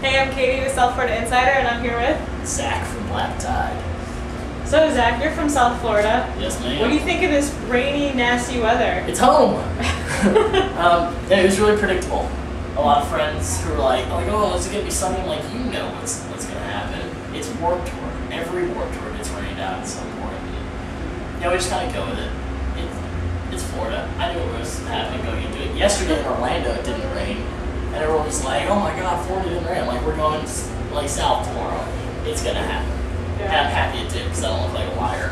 Hey, I'm Katie with South Florida Insider, and I'm here with Zach from Black Tide. So, Zach, you're from South Florida. Yes, ma'am. What do you think of this rainy, nasty weather? It's home. Yeah, it was really predictable. A lot of friends who were like, oh, is it gonna be sunny? I'm like, you know what's gonna happen. It's Warped Tour. Every Warped Tour gets rained out at some point. Yeah, we just kind of go with it. It's Florida. I knew what was happening going into it. Yesterday in Orlando, it didn't rain, and everyone was like, "Oh my God, Florida didn't rain." I'm like, we're going like south tomorrow. It's gonna happen. Yeah. And I'm happy it did because I don't look like a liar.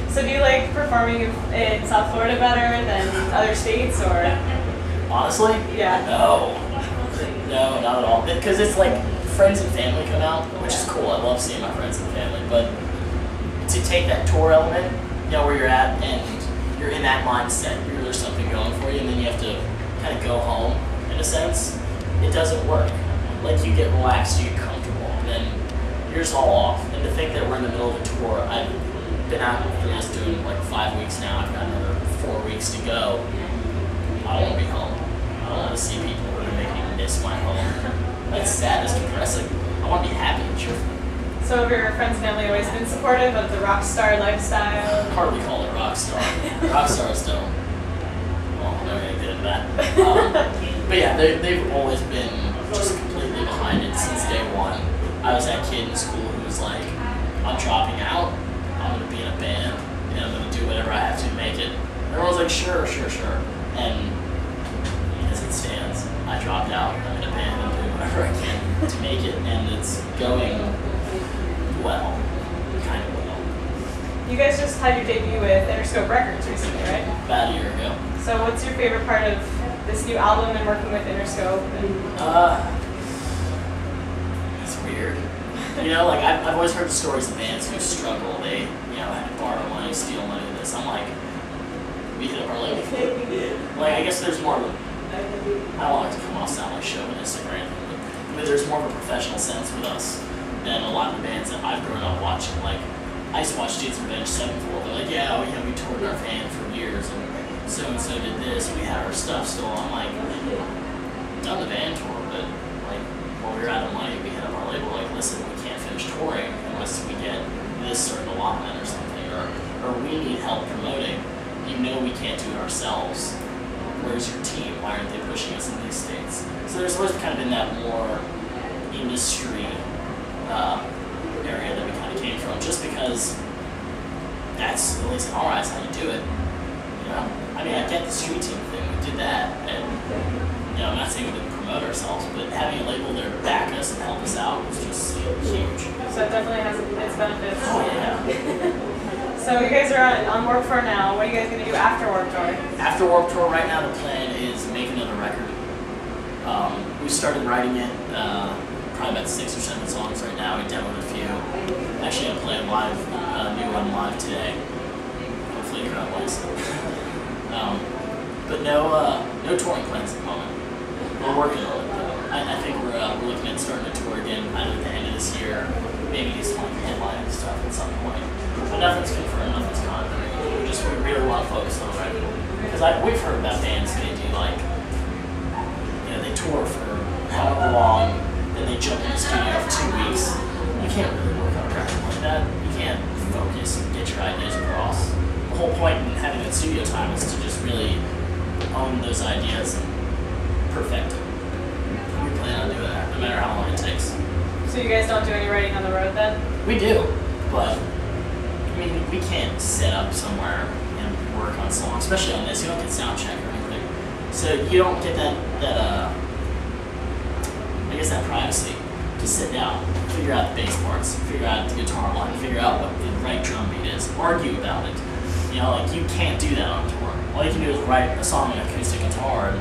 So, do you like performing in South Florida better than other states, or? Honestly? Yeah. No, not at all. Because it's like friends and family come out, which is cool. I love seeing my friends and family. But to take that tour element, where you're at and you're in that mindset, there's something going for you, and then you have to kind of go home, in a sense, it doesn't work. Like, you get relaxed, you get comfortable, and then you're just all off. And to think that we're in the middle of a tour, I've been out for this doing like 5 weeks now. I've got another 4 weeks to go. I don't want to be home. I don't want to see people who are making me miss my home. That's sad, it's depressing. I want to be happy and cheerful. So, have your friends and family always been supportive of the rock star lifestyle? Hardly call it rock star. Rock stars don't. Well, I'm not going to get into that. But yeah, they've always been just completely behind it since day one. I was that kid in school who was like, I'm dropping out, I'm going to be in a band, and I'm going to do whatever I have to make it. And everyone's like, sure. And as it stands, I dropped out, I'm in a band, I'm doing whatever I can to make it, and it's going well, kind of well. You guys just had your debut with Interscope Records recently, right? About a year ago. So, what's your favorite part of this new album and working with Interscope? It's weird. Like I've always heard the stories of bands who struggle. They, had to borrow money, steal money, this. I'm like, we hit up our label. Like, I guess there's more of a, I don't want it to come off sound like chauvinistic or anything, but there's more of a professional sense with us than a lot of the bands that I've grown up watching. Like, I used to watch Dudes Revenge Sevenfold. They're like, we toured our van for years, and so did this. We had our stuff still. I'm like, done the van tour, but like, while we were out of money, we hit up our label. Like, listen, we can't finish touring unless we get this certain allotment or something, or we need help promoting. We can't do it ourselves. Where's your team? Why aren't they pushing us in these states? So there's always kind of been that more industry area that we kind of came from, just because that's, at least in our eyes, how you do it. I mean, I get the street team thing, we did that, and I'm not saying we didn't promote ourselves, but having a label there to back us and help us out was just huge. So it definitely has its benefits. Oh yeah. So you guys are on Warped Tour now. What are you guys going to do after Warped Tour? After Warped Tour, right now the plan is make another record. We started writing it, probably about 6 or 7 songs right now. We demoed a few. Actually, I'm playing live, new one live today. Hopefully the crowd likes it. But no touring plans at the moment. We're working on it though. I think we're looking at starting a tour again either at the end of this year, maybe some like headlining stuff at some point. But nothing's confirmed, nothing's concrete. We really want to focus on the record. Because we've heard about bands, they do like, they tour for however long, then they jump in the studio for 2 weeks. You can't really work on a record like that. You can't focus and get your ideas across. The whole point in having that studio time is to just really own those ideas and perfect them. We plan on doing that, no matter how long it takes. So you guys don't do any writing on the road then? We do, but I mean, we can't set up somewhere and work on songs, especially on this. You don't get sound check or anything, so you don't get that that privacy to sit down, figure out the bass parts, figure out the guitar line, figure out what the right drum beat is, argue about it. Like, you can't do that on tour. All you can do is write a song on acoustic guitar, and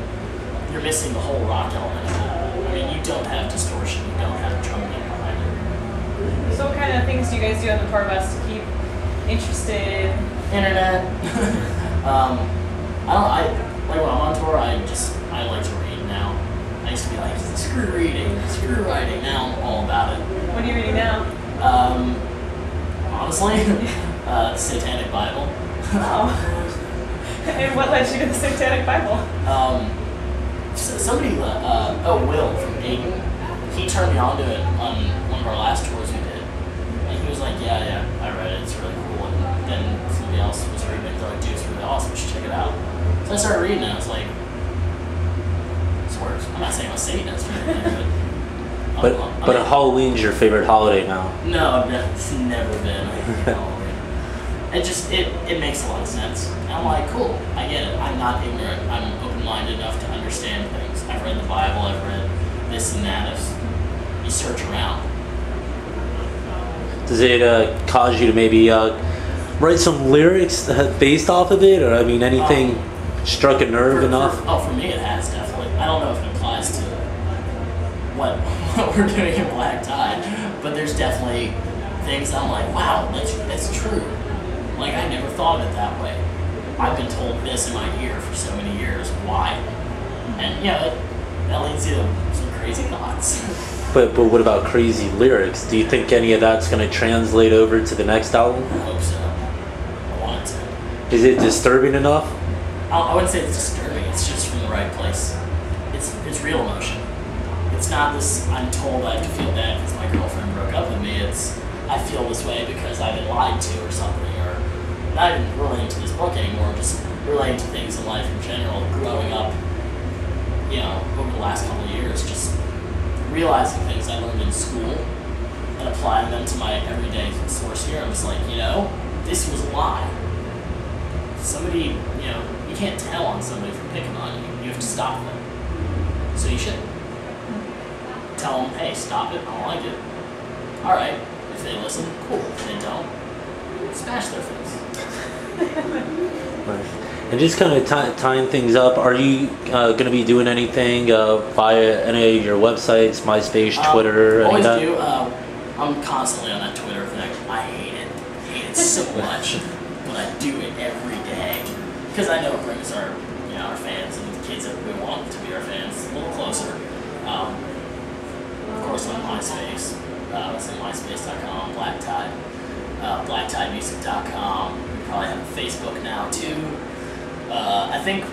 you're missing the whole rock element of it. I mean, you don't have distortion, you don't have drum beat behind it. So what kind of things do you guys do on the tour bus to keep interested? Internet. When I'm on tour, I like to read now. I used to be like, screw reading, screw writing. Now I'm all about it. What are you reading now? Honestly, the Satanic Bible. Oh. And what led you to the Satanic Bible? Somebody, Will from Aiden, he turned me on to it on one of our last tours we did. And he was like, yeah, I read it, it's really cool. And then somebody else was reading it, they're like, dude, it's really awesome, you should check it out. So I started reading it, and I was like, this works. I'm not saying I'm a Satanist or anything, but Halloween's your favorite holiday now. No, it's never been. Halloween. It makes a lot of sense. And I'm like, cool, I get it. I'm not ignorant. I'm open-minded enough to understand things. I've read the Bible, I've read this and that. You search around. Does it cause you to maybe write some lyrics based off of it, or I mean, anything struck a nerve enough? For me it has, definitely. I don't know if it applies to what we're doing in Black Tide, but there's definitely things I'm like, wow, that's true. Like, I never thought of it that way. I've been told this in my ear for so many years. Why? And that leads you to some crazy thoughts. But what about crazy lyrics? Do you think any of that's going to translate over to the next album? I hope so. I want it to. Is it disturbing enough? I wouldn't say it's disturbing. It's just from the right place. It's real emotion. It's not this, I'm told I have to feel bad because my girlfriend broke up with me. It's, I feel this way because I've been lied to or something. Or not even relating to this book anymore, just relating to things in life in general. Growing up, over the last couple of years, just realizing things I learned in school and applying them to my everyday source here. I'm just like, this was a lie. Somebody, you can't tell on somebody for picking on you. You have to stop them. So you should. Tell them, hey, stop it, I don't like it. Alright, if they listen, cool. If they don't, smash their face. Nice. And just kind of tying things up, are you going to be doing anything via any of your websites, MySpace, Twitter, any of that? Always do. I'm constantly on that Twitter thing. I hate it so much, but I do it every day because I know it brings our fans and the kids that we want to be our fans a little closer. Of course, on MySpace. It's at myspace.com, Black Tide, blacktidemusic.com. We probably have a Facebook now too. I think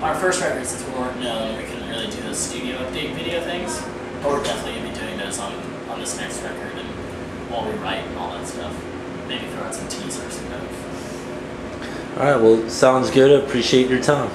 our first record, since we weren't known, we couldn't really do those studio update video things, but we're definitely going to be doing those on this next record and while we write and all that stuff. Maybe throw out some teasers and those. Alright, well, sounds good. I appreciate your time.